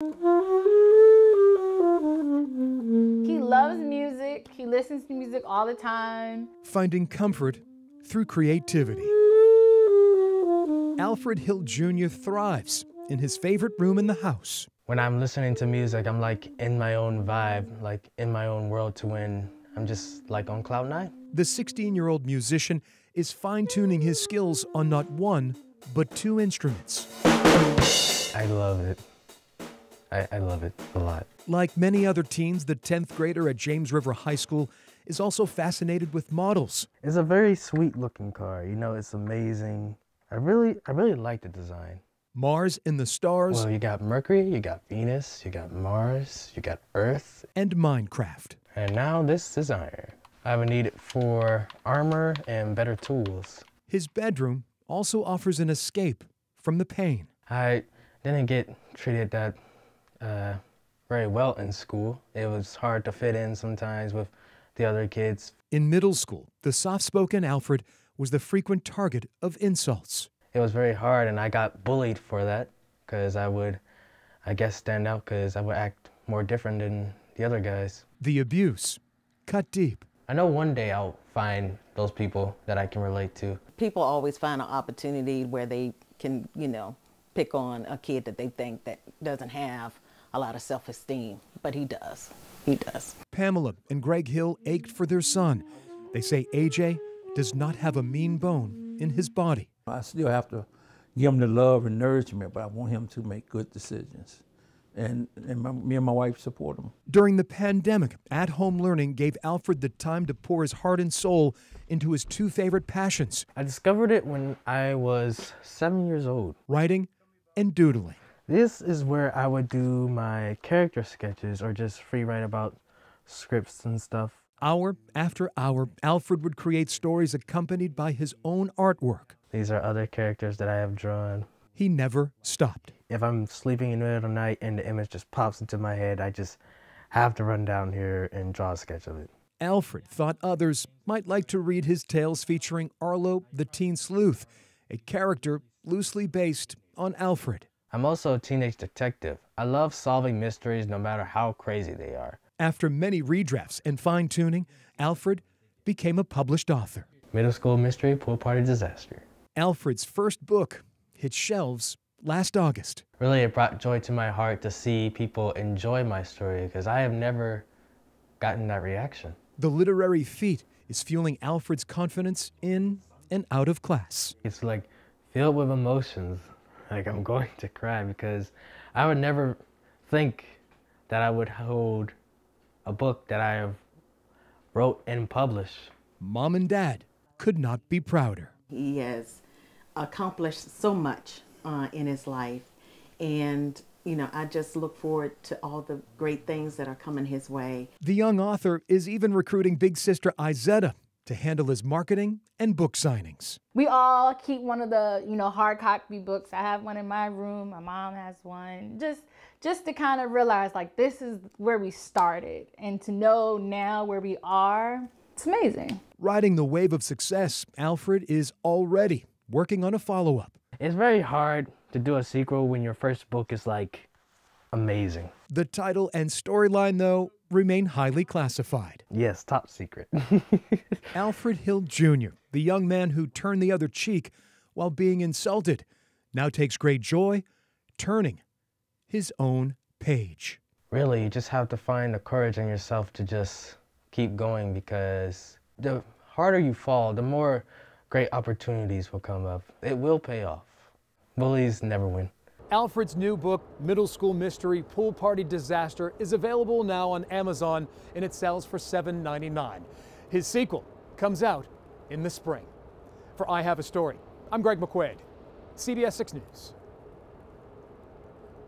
He loves music. He listens to music all the time. Finding comfort through creativity. Alfred Hill Jr. thrives in his favorite room in the house. When I'm listening to music, I'm like in my own vibe, like in my own world to when I'm just like on cloud nine. The 16-year-old musician is fine-tuning his skills on not one, but two instruments. I love it. I love it a lot. Like many other teens, the 10th grader at James River High School is also fascinated with models. It's a very sweet looking car. You know, it's amazing. I really like the design. Mars and the stars. Well, you got Mercury, you got Venus, you got Mars, you got Earth. And Minecraft. And now this is iron. I would need it for armor and better tools. His bedroom also offers an escape from the pain. I didn't get treated that very well in school. It was hard to fit in sometimes with the other kids. In middle school, the soft-spoken Alfred was the frequent target of insults. It was very hard, and I got bullied for that because I would, I guess, stand out because I would act more different than the other guys. The abuse cut deep. I know one day I'll find those people that I can relate to. People always find an opportunity where they can, you know, pick on a kid that they think that doesn't have a lot of self-esteem, but he does. He does. Pamela and Greg Hill ached for their son. They say AJ does not have a mean bone in his body. I still have to give him the love and nourishment, but I want him to make good decisions. And me and my wife support him. During the pandemic, at-home learning gave Alfred the time to pour his heart and soul into his two favorite passions. I discovered it when I was 7 years old. Writing and doodling. This is where I would do my character sketches or just free write about scripts and stuff. Hour after hour, Alfred would create stories accompanied by his own artwork. These are other characters that I have drawn. He never stopped. If I'm sleeping in the middle of the night and the image just pops into my head, I just have to run down here and draw a sketch of it. Alfred thought others might like to read his tales featuring Arlo the Teen Sleuth, a character loosely based on Alfred. I'm also a teenage detective. I love solving mysteries no matter how crazy they are. After many redrafts and fine-tuning, Alfred became a published author. Middle School Mystery Pool Party Disaster. Alfred's first book hit shelves last August. Really, it brought joy to my heart to see people enjoy my story because I have never gotten that reaction. The literary feat is fueling Alfred's confidence in and out of class. It's like filled with emotions, like I'm going to cry because I would never think that I would hold a book that I have wrote and published. Mom and Dad could not be prouder. He has accomplished so much in his life, and you know, I just look forward to all the great things that are coming his way. The young author is even recruiting big sister Izetta to handle his marketing and book signings. We all keep one of the, hard copy books. I have one in my room. My mom has one. Just to kind of realize, like, this is where we started, and to know now where we are, it's amazing. Riding the wave of success, Alfred is already working on a follow-up. It's very hard to do a sequel when your first book is, like, amazing. The title and storyline, though, remain highly classified. Yes, top secret. Alfred Hill Jr., the young man who turned the other cheek while being insulted, now takes great joy turning his own page. Really, you just have to find the courage in yourself to just keep going, because the harder you fall, the more great opportunities will come up. It will pay off. Bullies never win. Alfred's new book, Middle School Mystery Pool Party Disaster, is available now on Amazon, and it sells for $7.99. His sequel comes out in the spring. For I Have a Story, I'm Greg McQuade, CBS 6 News.